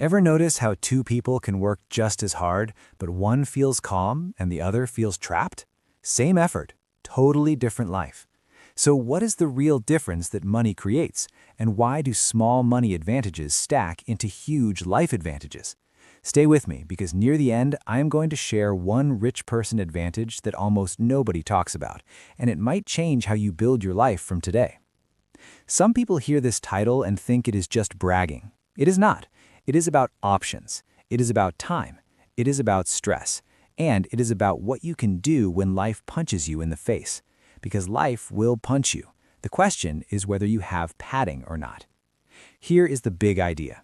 Ever notice how two people can work just as hard, but one feels calm and the other feels trapped? Same effort, totally different life. So what is the real difference that money creates, and why do small money advantages stack into huge life advantages? Stay with me because near the end, I am going to share one rich person advantage that almost nobody talks about, and it might change how you build your life from today. Some people hear this title and think it is just bragging. It is not. It is about options. It is about time. It is about stress. And it is about what you can do when life punches you in the face. Because life will punch you. The question is whether you have padding or not. Here is the big idea.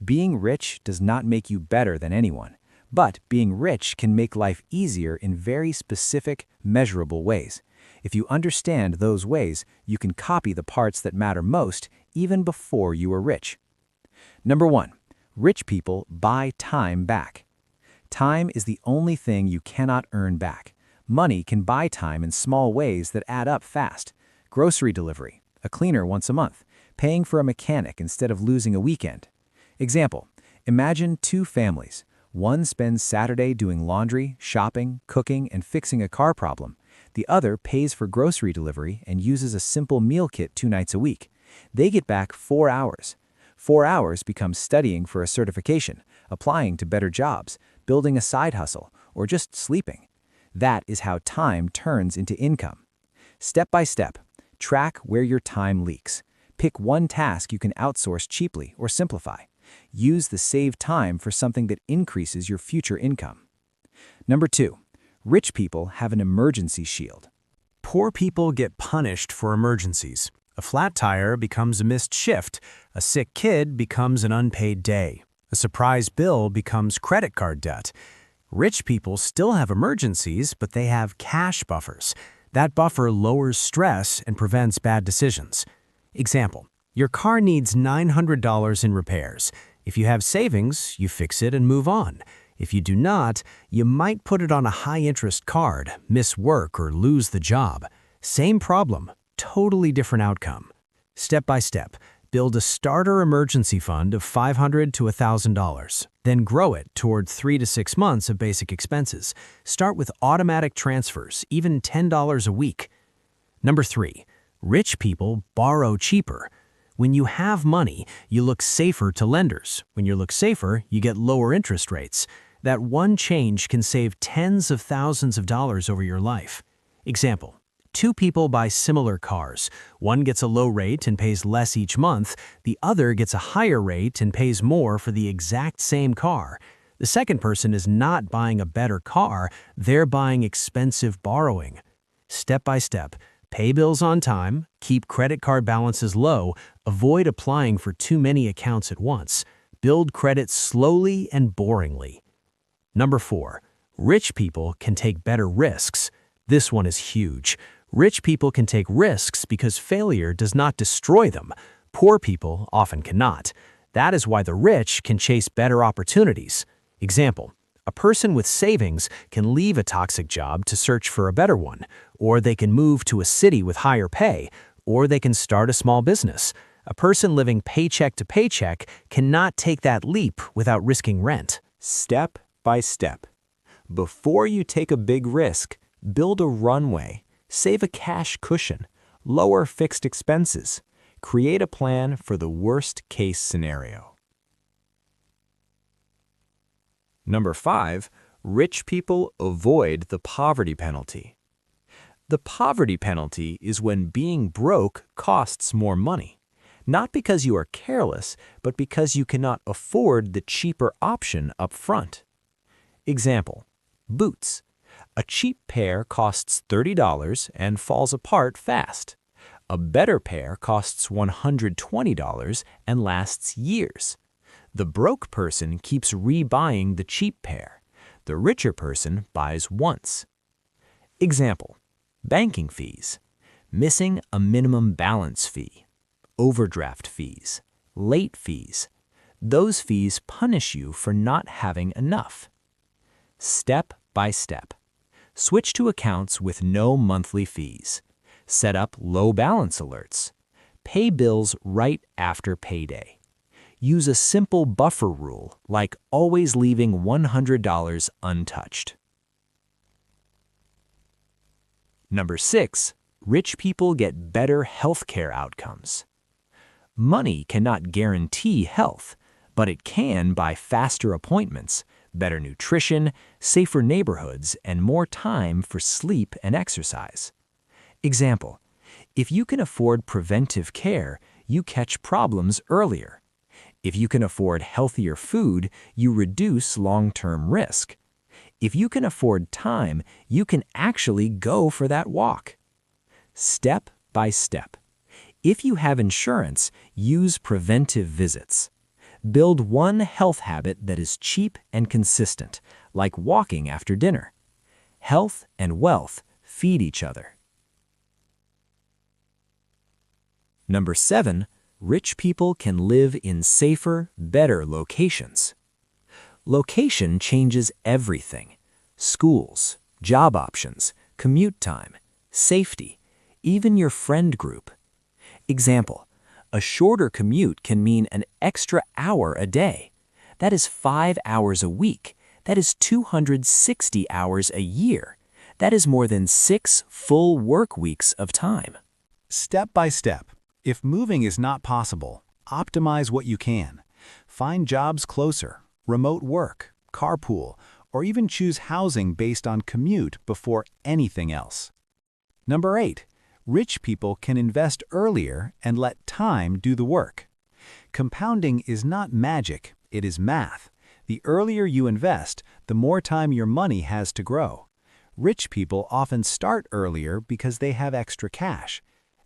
Being rich does not make you better than anyone, but being rich can make life easier in very specific, measurable ways. If you understand those ways, you can copy the parts that matter most even before you are rich. Number 1. Rich people buy time back. Time is the only thing you cannot earn back. Money can buy time in small ways that add up fast. Grocery delivery, a cleaner once a month, paying for a mechanic instead of losing a weekend. Example, imagine two families. One spends Saturday doing laundry, shopping, cooking, and fixing a car problem. The other pays for grocery delivery and uses a simple meal kit 2 nights a week. They get back 4 hours. 4 hours becomes studying for a certification, applying to better jobs, building a side hustle, or just sleeping. That is how time turns into income. Step by step, track where your time leaks. Pick one task you can outsource cheaply or simplify. Use the saved time for something that increases your future income. Number 2, rich people have an emergency shield. Poor people get punished for emergencies. A flat tire becomes a missed shift. A sick kid becomes an unpaid day. A surprise bill becomes credit card debt. Rich people still have emergencies, but they have cash buffers. That buffer lowers stress and prevents bad decisions. Example, your car needs $900 in repairs. If you have savings, you fix it and move on. If you do not, you might put it on a high-interest card, miss work, or lose the job. Same problem, totally different outcome. Step by step, build a starter emergency fund of $500 to $1,000. Then grow it toward 3 to 6 months of basic expenses. Start with automatic transfers, even $10 a week. Number 3, rich people borrow cheaper. When you have money, you look safer to lenders. When you look safer, you get lower interest rates. That one change can save tens of thousands of dollars over your life. Example, 2 people buy similar cars. One gets a low rate and pays less each month. The other gets a higher rate and pays more for the exact same car. The second person is not buying a better car, they're buying expensive borrowing. Step by step, pay bills on time, keep credit card balances low, avoid applying for too many accounts at once. Build credit slowly and boringly. Number 4, rich people can take better risks. This one is huge. Rich people can take risks because failure does not destroy them. Poor people often cannot. That is why the rich can chase better opportunities. Example, a person with savings can leave a toxic job to search for a better one, or they can move to a city with higher pay, or they can start a small business. A person living paycheck to paycheck cannot take that leap without risking rent. Step by step. Before you take a big risk, build a runway, save a cash cushion, lower fixed expenses, create a plan for the worst-case scenario. Number 5, rich people avoid the poverty penalty. The poverty penalty is when being broke costs more money. Not because you are careless, but because you cannot afford the cheaper option up front. Example, boots. A cheap pair costs $30 and falls apart fast. A better pair costs $120 and lasts years. The broke person keeps rebuying the cheap pair. The richer person buys once. Example, banking fees. Missing a minimum balance fee. Overdraft fees. Late fees. Those fees punish you for not having enough. Step by step. Switch to accounts with no monthly fees. Set up low balance alerts. Pay bills right after payday. Use a simple buffer rule, like always leaving $100 untouched. Number 6, rich people get better healthcare outcomes. Money cannot guarantee health, but it can buy faster appointments, better nutrition, safer neighborhoods, and more time for sleep and exercise. Example, if you can afford preventive care, you catch problems earlier. If you can afford healthier food, you reduce long-term risk. If you can afford time, you can actually go for that walk. Step by step. If you have insurance, use preventive visits. Build one health habit that is cheap and consistent, like walking after dinner. Health and wealth feed each other. Number 7, rich people can live in safer, better locations. Location changes everything. Schools, job options, commute time, safety, even your friend group. Example, a shorter commute can mean an extra hour a day. That is 5 hours a week. That is 260 hours a year. That is more than 6 full work weeks of time. Step by step. If moving is not possible, optimize what you can. Find jobs closer, remote work, carpool, or even choose housing based on commute before anything else. Number 8, rich people can invest earlier and let time do the work. Compounding is not magic, it is math. The earlier you invest, the more time your money has to grow. Rich people often start earlier because they have extra cash.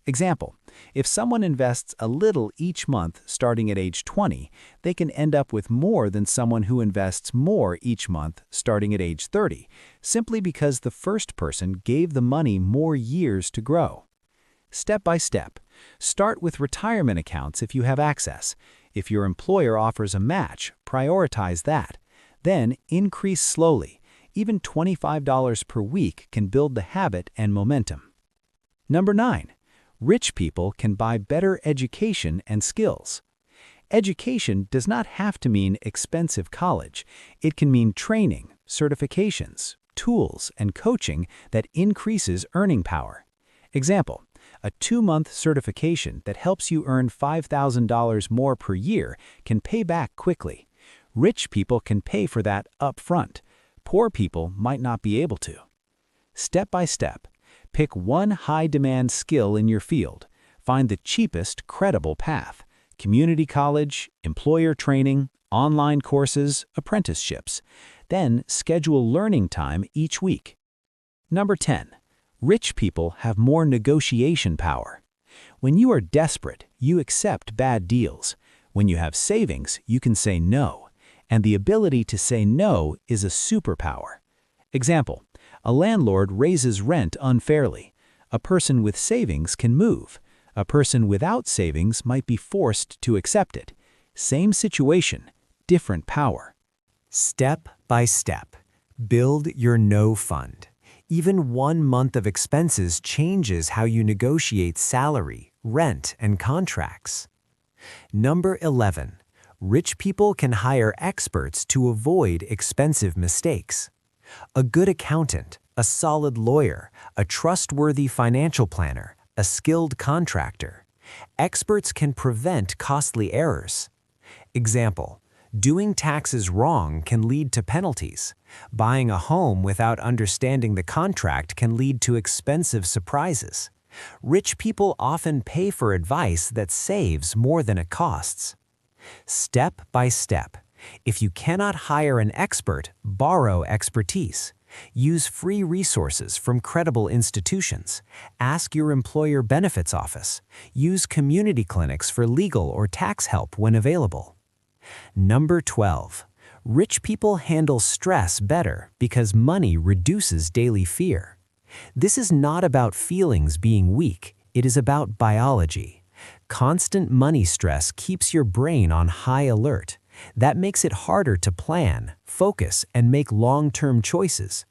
Example, if someone invests a little each month starting at age 20, they can end up with more than someone who invests more each month starting at age 30, simply because the first person gave the money more years to grow. Step by step. Start with retirement accounts if you have access. If your employer offers a match, prioritize that. Then increase slowly. Even $25 per week can build the habit and momentum. Number 9. Rich people can buy better education and skills. Education does not have to mean expensive college. It can mean training, certifications, tools, and coaching that increases earning power. Example, a 2-month certification that helps you earn $5,000 more per year can pay back quickly. Rich people can pay for that up front. Poor people might not be able to. Step by step. Pick one high-demand skill in your field. Find the cheapest, credible path. Community college, employer training, online courses, apprenticeships. Then schedule learning time each week. Number 10. Rich people have more negotiation power. When you are desperate, you accept bad deals. When you have savings, you can say no. And the ability to say no is a superpower. Example, a landlord raises rent unfairly. A person with savings can move. A person without savings might be forced to accept it. Same situation, different power. Step by step, build your no fund. Even 1 month of expenses changes how you negotiate salary, rent, and contracts. Number 11. Rich people can hire experts to avoid expensive mistakes. A good accountant, a solid lawyer, a trustworthy financial planner, a skilled contractor. Experts can prevent costly errors. Example, doing taxes wrong can lead to penalties. Buying a home without understanding the contract can lead to expensive surprises. Rich people often pay for advice that saves more than it costs. Step by step. If you cannot hire an expert, borrow expertise. Use free resources from credible institutions. Ask your employer benefits office. Use community clinics for legal or tax help when available. Number 12. Rich people handle stress better because money reduces daily fear. This is not about feelings being weak. It is about biology. Constant money stress keeps your brain on high alert. That makes it harder to plan, focus, and make long-term choices.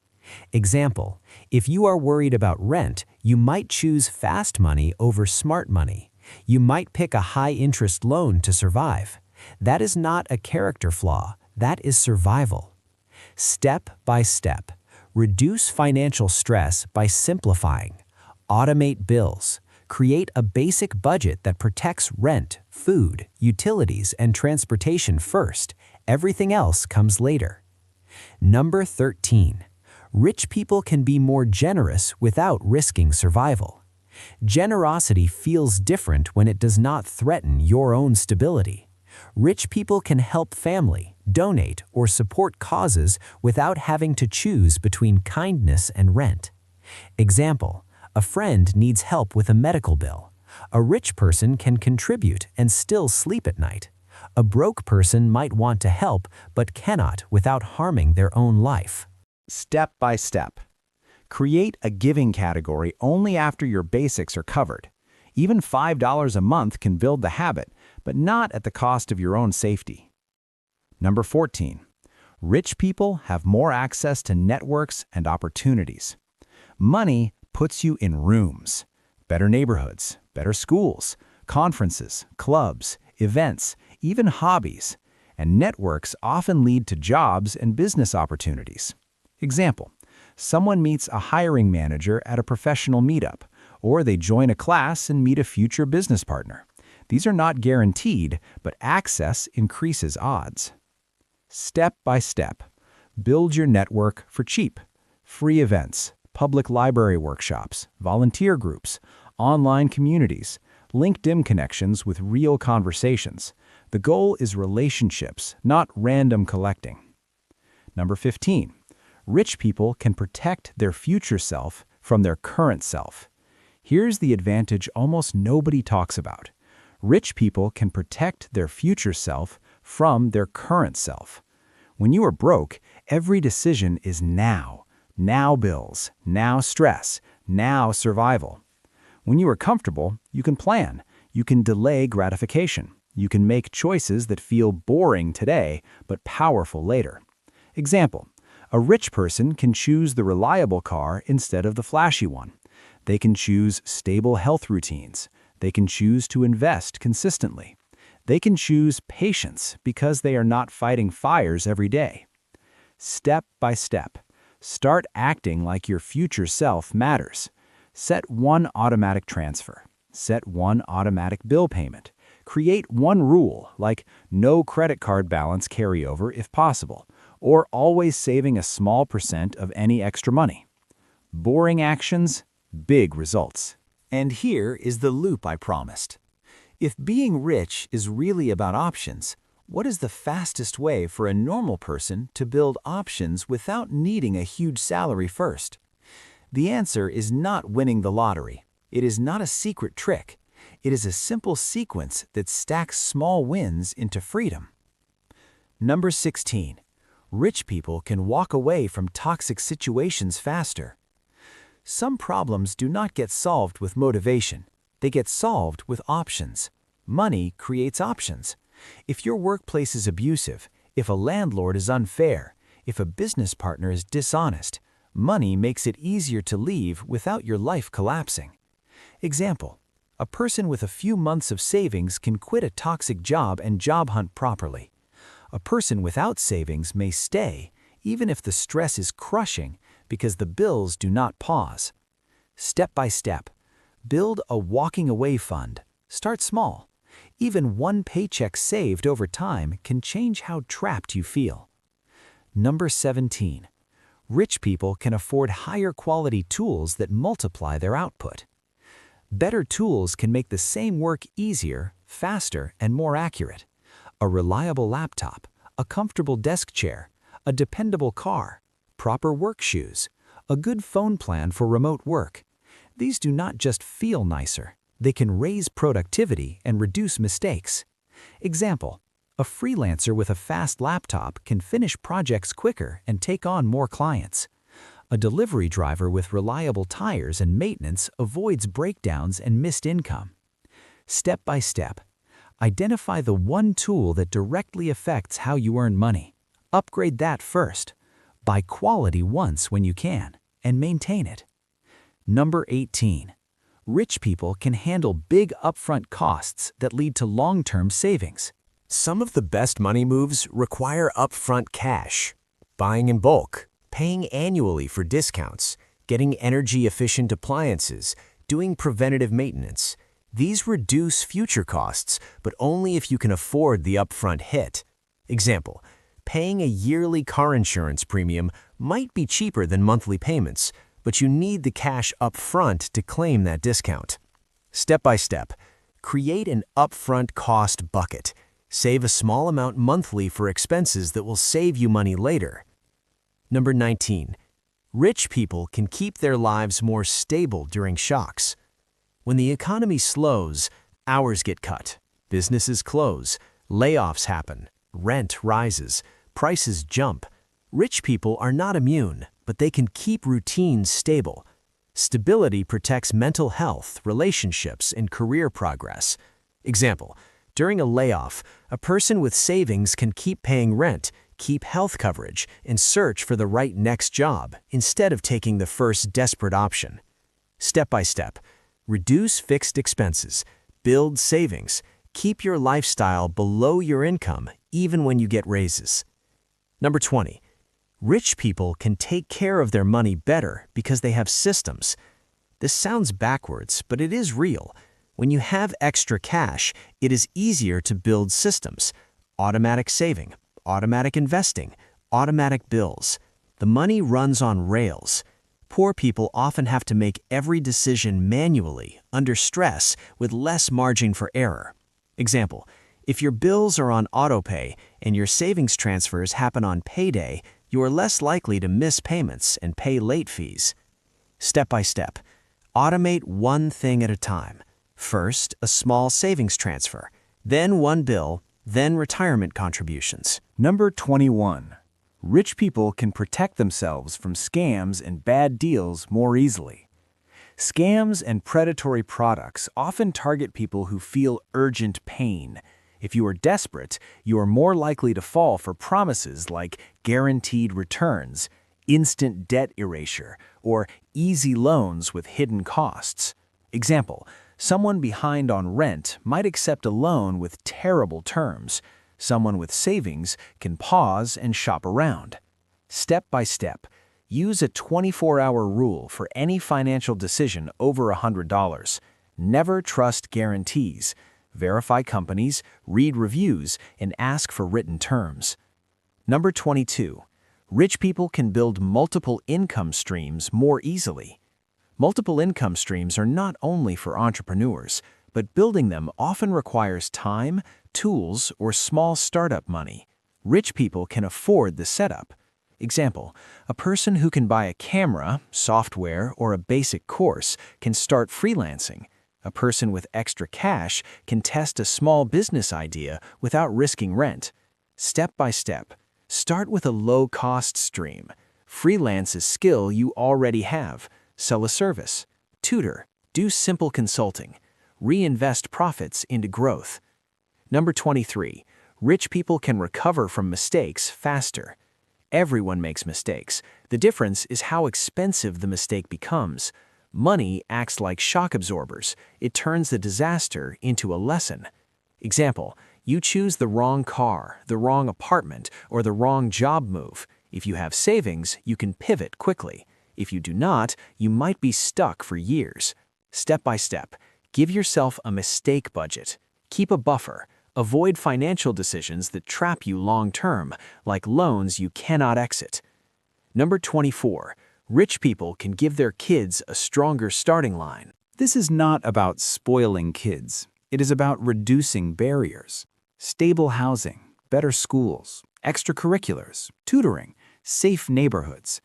Example, if you are worried about rent, you might choose fast money over smart money. You might pick a high-interest loan to survive. That is not a character flaw, that is survival. Step by step, reduce financial stress by simplifying. Automate bills. Create a basic budget that protects rent, food, utilities, and transportation first. Everything else comes later. Number 13. Rich people can be more generous without risking survival. Generosity feels different when it does not threaten your own stability. Rich people can help family, donate, or support causes without having to choose between kindness and rent. Example: a friend needs help with a medical bill. A rich person can contribute and still sleep at night. A broke person might want to help but cannot without harming their own life. Step by step. Create a giving category only after your basics are covered. Even $5 a month can build the habit, but not at the cost of your own safety. Number 14. Rich people have more access to networks and opportunities. Money puts you in rooms, better neighborhoods, better schools, conferences, clubs, events, even hobbies, and networks often lead to jobs and business opportunities. Example: someone meets a hiring manager at a professional meetup, or they join a class and meet a future business partner. These are not guaranteed, but access increases odds. Step by step, build your network for cheap. Free events, public library workshops, volunteer groups, online communities, LinkedIn connections with real conversations. The goal is relationships, not random collecting. Number 15. Rich people can protect their future self from their current self. Here's the advantage almost nobody talks about. Rich people can protect their future self from their current self. When you are broke, every decision is now. Now bills, now stress, now survival. When you are comfortable, you can plan. You can delay gratification. You can make choices that feel boring today, but powerful later. Example: a rich person can choose the reliable car instead of the flashy one. They can choose stable health routines. They can choose to invest consistently. They can choose patience because they are not fighting fires every day. Step by step, start acting like your future self matters. Set one automatic transfer. Set one automatic bill payment. Create one rule, like no credit card balance carryover if possible, or always saving a small % of any extra money. Boring actions, big results. And here is the loop I promised. If being rich is really about options, what is the fastest way for a normal person to build options without needing a huge salary first? The answer is not winning the lottery. It is not a secret trick. It is a simple sequence that stacks small wins into freedom. Number 16. Rich people can walk away from toxic situations faster. Some problems do not get solved with motivation. They get solved with options. Money creates options. If your workplace is abusive, if a landlord is unfair, if a business partner is dishonest, money makes it easier to leave without your life collapsing. Example: a person with a few months of savings can quit a toxic job and job hunt properly. A person without savings may stay, even if the stress is crushing, because the bills do not pause. Step by step, build a walking away fund. Start small. Even one paycheck saved over time can change how trapped you feel. Number 17. Rich people can afford higher quality tools that multiply their output. Better tools can make the same work easier, faster, and more accurate. A reliable laptop, a comfortable desk chair, a dependable car, proper work shoes, a good phone plan for remote work. These do not just feel nicer, they can raise productivity and reduce mistakes. Example: a freelancer with a fast laptop can finish projects quicker and take on more clients. A delivery driver with reliable tires and maintenance avoids breakdowns and missed income. Step by step, identify the one tool that directly affects how you earn money. Upgrade that first. Buy quality once when you can, and maintain it. Number 18. Rich people can handle big upfront costs that lead to long-term savings. Some of the best money moves require upfront cash. Buying in bulk, paying annually for discounts, getting energy-efficient appliances, doing preventative maintenance. These reduce future costs, but only if you can afford the upfront hit. Example, paying a yearly car insurance premium might be cheaper than monthly payments, but you need the cash upfront to claim that discount. Step by step, create an upfront cost bucket. Save a small amount monthly for expenses that will save you money later. Number 19. Rich people can keep their lives more stable during shocks. When the economy slows, hours get cut, businesses close, layoffs happen, rent rises, prices jump. Rich people are not immune, but they can keep routines stable. Stability protects mental health, relationships, and career progress. Example, during a layoff, a person with savings can keep paying rent, keep health coverage, and search for the right next job instead of taking the first desperate option. Step by step, reduce fixed expenses, build savings, keep your lifestyle below your income even when you get raises. Number 20. Rich people can take care of their money better because they have systems. This sounds backwards, but it is real. When you have extra cash, it is easier to build systems. Automatic saving, automatic investing, automatic bills. The money runs on rails. Poor people often have to make every decision manually, under stress, with less margin for error. Example, if your bills are on autopay and your savings transfers happen on payday, you are less likely to miss payments and pay late fees. Step by step, automate one thing at a time. First, a small savings transfer, then one bill, then retirement contributions. Number 21. Rich people can protect themselves from scams and bad deals more easily. Scams and predatory products often target people who feel urgent pain. If you are desperate, you are more likely to fall for promises like guaranteed returns, instant debt erasure, or easy loans with hidden costs. Example, someone behind on rent might accept a loan with terrible terms. Someone with savings can pause and shop around. Step by step, use a 24-hour rule for any financial decision over $100. Never trust guarantees. Verify companies, read reviews, and ask for written terms. Number 22. Rich people can build multiple income streams more easily. Multiple income streams are not only for entrepreneurs, but building them often requires time, tools, or small startup money. Rich people can afford the setup. Example, a person who can buy a camera, software, or a basic course can start freelancing. A person with extra cash can test a small business idea without risking rent. Step by step, start with a low-cost stream. Freelance a skill you already have. Sell a service. Tutor. Do simple consulting. Reinvest profits into growth. Number 23. Rich people can recover from mistakes faster. Everyone makes mistakes. The difference is how expensive the mistake becomes. Money acts like shock absorbers. It turns the disaster into a lesson. Example, you choose the wrong car, the wrong apartment, or the wrong job move. If you have savings, you can pivot quickly. If you do not, you might be stuck for years. Step by step, give yourself a mistake budget. Keep a buffer. Avoid financial decisions that trap you long-term, like loans you cannot exit. Number 24. Rich people can give their kids a stronger starting line. This is not about spoiling kids. It is about reducing barriers. Stable housing, better schools, extracurriculars, tutoring, safe neighborhoods.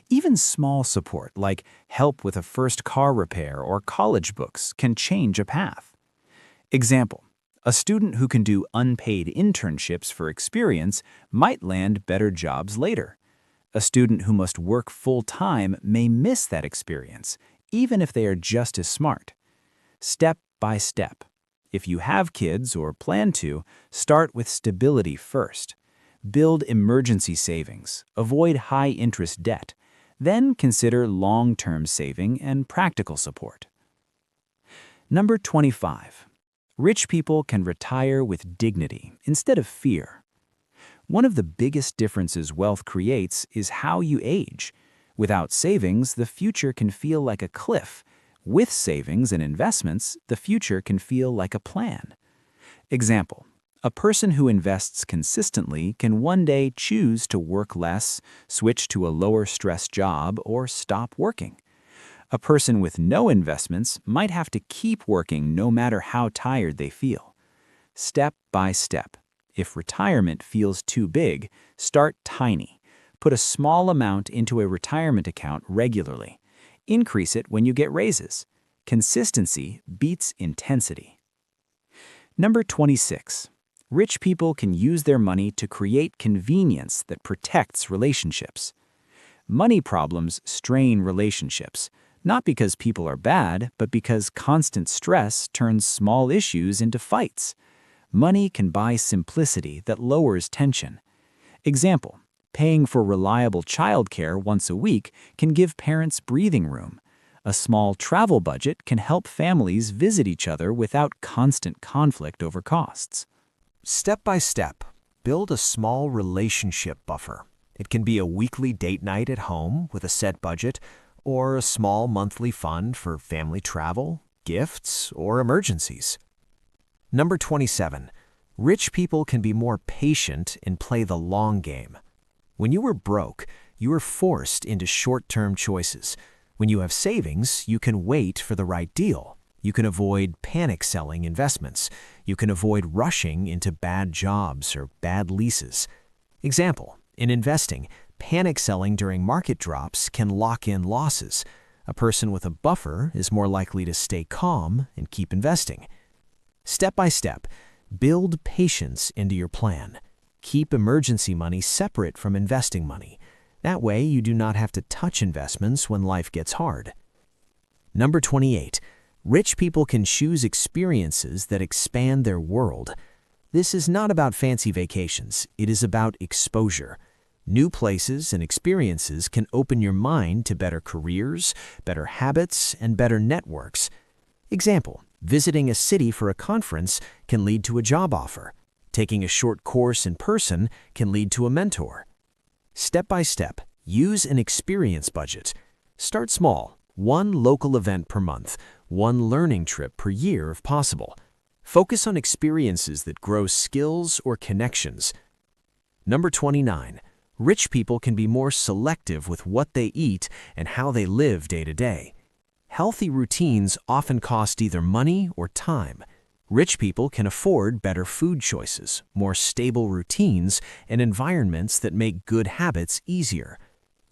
Even small support like help with a first car repair or college books can change a path. Example, a student who can do unpaid internships for experience might land better jobs later. A student who must work full-time may miss that experience, even if they are just as smart. Step by step. If you have kids or plan to, start with stability first. Build emergency savings, avoid high-interest debt. Then consider long-term saving and practical support. Number 25. Rich people can retire with dignity instead of fear. One of the biggest differences wealth creates is how you age. Without savings, the future can feel like a cliff. With savings and investments, the future can feel like a plan. Example: a person who invests consistently can one day choose to work less, switch to a lower stress job, or stop working. A person with no investments might have to keep working no matter how tired they feel. Step by step. If retirement feels too big, start tiny. Put a small amount into a retirement account regularly. Increase it when you get raises. Consistency beats intensity. Number 26. Rich people can use their money to create convenience that protects relationships. Money problems strain relationships, not because people are bad, but because constant stress turns small issues into fights. Money can buy simplicity that lowers tension. Example: paying for reliable childcare once a week can give parents breathing room. A small travel budget can help families visit each other without constant conflict over costs. Step by step, build a small relationship buffer. It can be a weekly date night at home with a set budget, or a small monthly fund for family travel, gifts, or emergencies. Number 27. Rich people can be more patient and play the long game. When you were broke, you were forced into short-term choices. When you have savings, you can wait for the right deal. You can avoid panic-selling investments. You can avoid rushing into bad jobs or bad leases. Example: in investing, panic-selling during market drops can lock in losses. A person with a buffer is more likely to stay calm and keep investing. Step by step, build patience into your plan. Keep emergency money separate from investing money. That way, you do not have to touch investments when life gets hard. Number 28. Rich people can choose experiences that expand their world. This is not about fancy vacations. It is about exposure. New places and experiences can open your mind to better careers, better habits, and better networks. Example: visiting a city for a conference can lead to a job offer. Taking a short course in person can lead to a mentor. Step by step, use an experience budget. Start small, one local event per month, one learning trip per year if possible. Focus on experiences that grow skills or connections. Number 29. Rich people can be more selective with what they eat and how they live day to day. Healthy routines often cost either money or time. Rich people can afford better food choices, more stable routines, and environments that make good habits easier.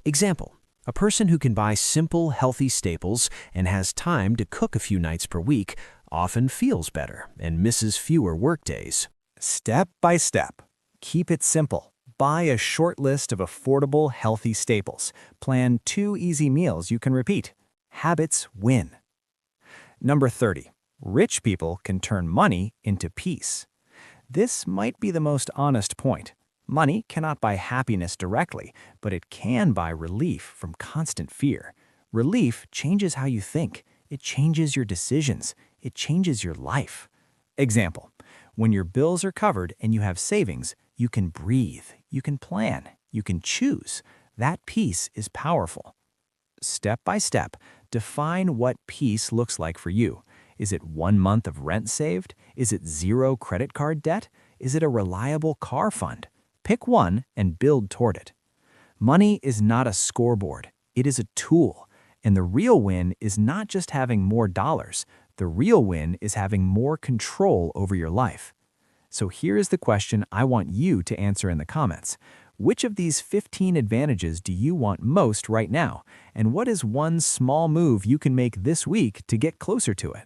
Example: a person who can buy simple, healthy staples and has time to cook a few nights per week often feels better and misses fewer workdays. Step by step. Keep it simple. Buy a short list of affordable, healthy staples. Plan 2 easy meals you can repeat. Habits win. Number 30. Rich people can turn money into peace. This might be the most honest point. Money cannot buy happiness directly, but it can buy relief from constant fear. Relief changes how you think. It changes your decisions. It changes your life. Example: when your bills are covered and you have savings, you can breathe, you can plan, you can choose. That peace is powerful. Step by step, define what peace looks like for you. Is it 1 month of rent saved? Is it 0 credit card debt? Is it a reliable car fund? Pick one and build toward it. Money is not a scoreboard. It is a tool. And the real win is not just having more dollars. The real win is having more control over your life. So here is the question I want you to answer in the comments. Which of these 15 advantages do you want most right now? And what is one small move you can make this week to get closer to it?